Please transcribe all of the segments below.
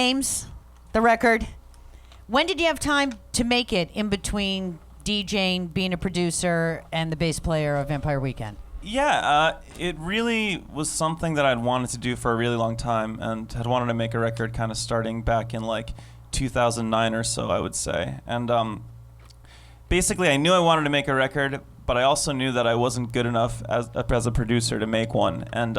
Names, the record. When did you have time to make it in between DJing, being a producer, and the bass player of Vampire Weekend? Yeah, it really was something that I'd wanted to do for a really long time, and had wanted to make a record kind of starting back in like 2009 or so, I would say. And basically, I knew I wanted to make a record, but I also knew that I wasn't good enough as a producer to make one. And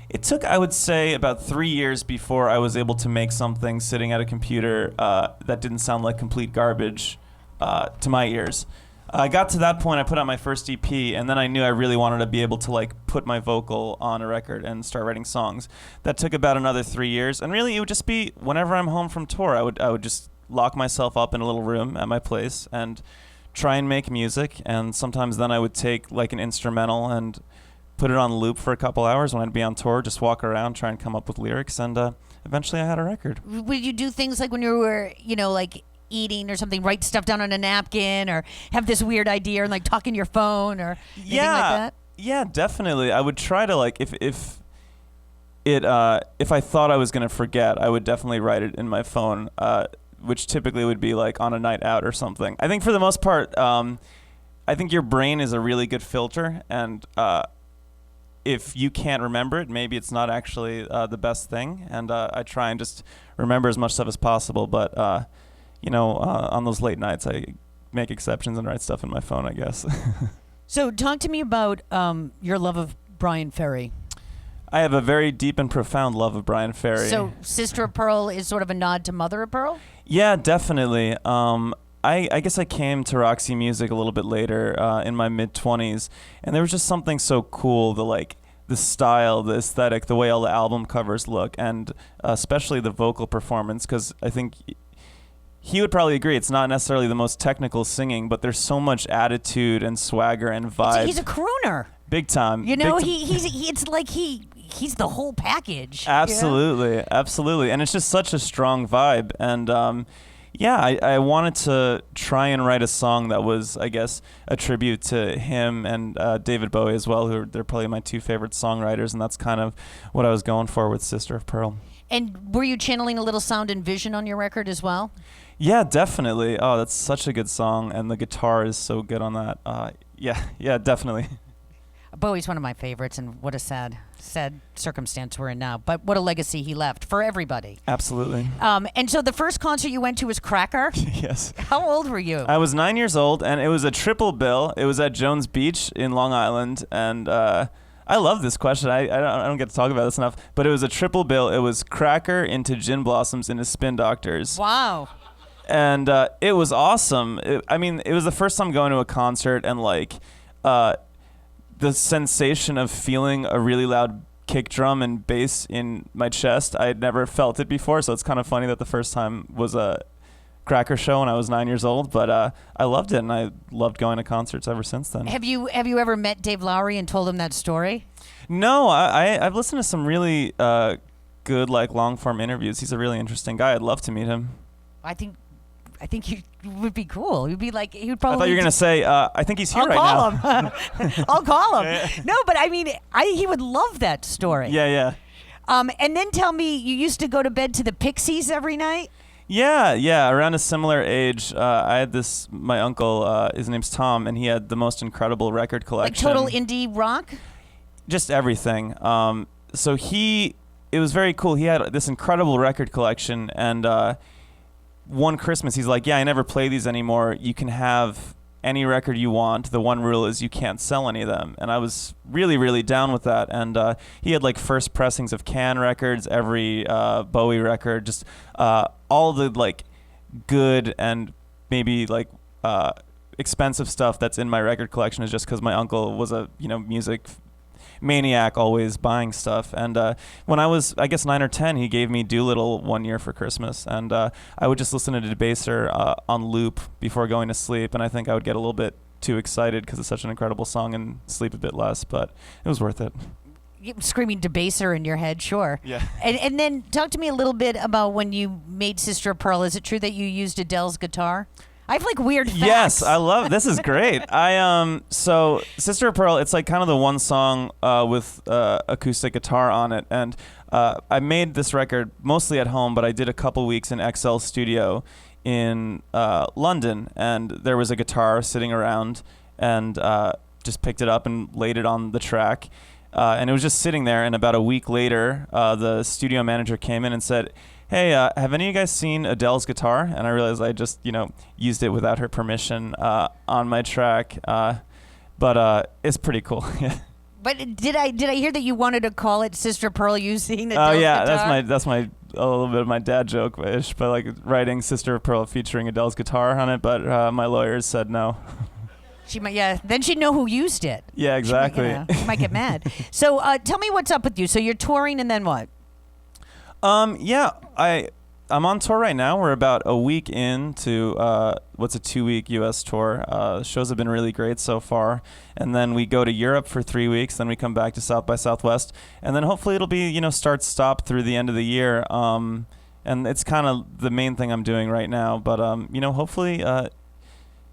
it took, I would say, about 3 years before I was able to make something sitting at a computer that didn't sound like complete garbage to my ears. I got to that point, I put out my first EP, and then I knew I really wanted to be able to like put my vocal on a record and start writing songs. That took about another 3 years, and really it would just be whenever I'm home from tour, I would just lock myself up in a little room at my place and try and make music. And sometimes then I would take like an instrumental and put it on loop for a couple hours when I'd be on tour, just walk around, try and come up with lyrics, and eventually I had a record. Would you do things like when you were, like eating or something, write stuff down on a napkin, or have this weird idea and like talk in your phone or anything like that? Yeah, definitely. I would try to like if I thought I was gonna forget, I would definitely write it in my phone, which typically would be like on a night out or something. I think for the most part, I think your brain is a really good filter, and if you can't remember it, maybe it's not actually the best thing. And I try and just remember as much stuff as possible, but on those late nights, I make exceptions and write stuff in my phone, I guess. So talk to me about your love of Brian Ferry. I have a very deep and profound love of Brian Ferry. So Sister of Pearl is sort of a nod to Mother of Pearl? Yeah, definitely. I guess I came to Roxy Music a little bit later, in my mid-20s, and there was just something so cool, the style, the aesthetic, the way all the album covers look, and especially the vocal performance, because I think he would probably agree it's not necessarily the most technical singing, but there's so much attitude and swagger and vibe. He's a crooner. Big time. It's like he's the whole package. Absolutely, absolutely. And it's just such a strong vibe. And I wanted to try and write a song that was, I guess, a tribute to him and David Bowie as well, they're probably my two favorite songwriters, and that's kind of what I was going for with Sister of Pearl. And were you channeling a little sound and vision on your record as well? Yeah, definitely. Oh, that's such a good song, and the guitar is so good on that. Yeah, definitely. Bowie's one of my favorites, and what a sad circumstance we're in now. But what a legacy he left for everybody. Absolutely. And so the first concert you went to was Kramer? Yes. How old were you? I was 9 years old, and it was a triple bill. It was at Jones Beach in Long Island, and I love this question. I don't get to talk about this enough, but it was a triple bill. It was Kramer into Gin Blossoms into Spin Doctors. Wow. And it was awesome. It was the first time going to a concert, and the sensation of feeling a really loud kick drum and bass in my chest, I had never felt it before, so it's kind of funny that the first time was a Kramer show when I was 9 years old, but I loved it, and I loved going to concerts ever since then. Have you ever met Dave Lowry and told him that story? No, I've listened to some really good long-form interviews. He's a really interesting guy. I'd love to meet him. I think he would be cool. He'd be like, he would probably. I thought you were gonna say, I think he's here right now. I'll call him. Yeah. No, but he would love that story. Yeah. And then tell me, you used to go to bed to the Pixies every night? Yeah. Around a similar age, I had my uncle, his name's Tom, and he had the most incredible record collection. Like total indie rock? Just everything. So it was very cool. He had this incredible record collection, and one Christmas, he's like, yeah, I never play these anymore. You can have any record you want. The one rule is you can't sell any of them. And I was really, really down with that. And he had first pressings of Can records, every Bowie record, just all the good and maybe expensive stuff that's in my record collection is just because my uncle was a music maniac, always buying stuff. And when I was, I guess, 9 or 10, he gave me Doolittle one year for Christmas, and I would just listen to Debaser on loop before going to sleep, and I think I would get a little bit too excited because it's such an incredible song and sleep a bit less, but it was worth it. Screaming Debaser in your head, sure. Yeah. And then talk to me a little bit about when you made Sister of Pearl. Is it true that you used Adele's guitar? I have like weird facts. Yes, I love this. Is great. So Sister of Pearl. It's like kind of the one song with acoustic guitar on it, and I made this record mostly at home, but I did a couple weeks in XL Studio in London, and there was a guitar sitting around, and just picked it up and laid it on the track. And it was just sitting there, and about a week later, the studio manager came in and said, "Hey, have any of you guys seen Adele's guitar?" And I realized I just, used it without her permission on my track. But it's pretty cool. But did I hear that you wanted to call it Sister Pearl using Adele's Oh yeah, guitar? that's my a little bit of my dad joke-ish, but like writing Sister of Pearl featuring Adele's guitar on it. But my lawyers said no. She might, yeah. Then she'd know who used it. Yeah, exactly. She might get mad. So tell me what's up with you. So you're touring, and then what? Yeah, I'm on tour right now. We're about a week into what's a 2-week U.S. tour. Shows have been really great so far, and then we go to Europe for 3 weeks. Then we come back to South by Southwest, and then hopefully it'll be start stop through the end of the year. And it's kind of the main thing I'm doing right now. But hopefully.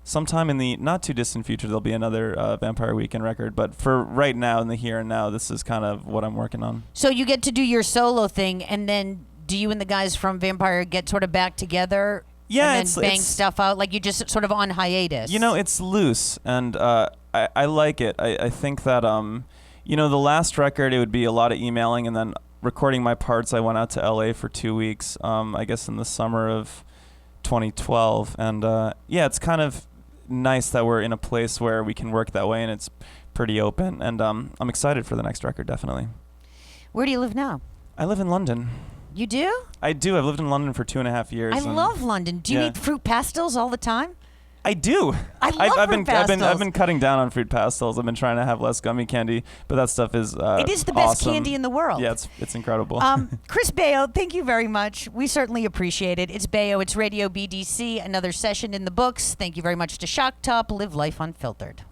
Sometime in the not too distant future, there'll be another Vampire Weekend record. But for right now, in the here and now, this is kind of what I'm working on. So you get to do your solo thing, and then do you and the guys from Vampire get sort of back together? Yeah, and then bang stuff out? Like you just sort of on hiatus? It's loose, and I like it. I think that, the last record, it would be a lot of emailing and then recording my parts. I went out to L.A. for 2 weeks, I guess in the summer of 2012. And, it's kind of nice that we're in a place where we can work that way, and it's pretty open, and I'm excited for the next record, definitely. Where do you live now? I live in London. You do? I do. I've lived in London for 2.5 years. I love London. Do you eat fruit pastils all the time? I do. I love fruit pastils. I've been cutting down on fruit pastils. I've been trying to have less gummy candy, but that stuff is it is the best awesome. candy in the world. Yeah, it's incredible. Chris Baio, thank you very much. We certainly appreciate it. It's Baio. It's Radio BDC. Another session in the books. Thank you very much to Shock Top. Live life unfiltered.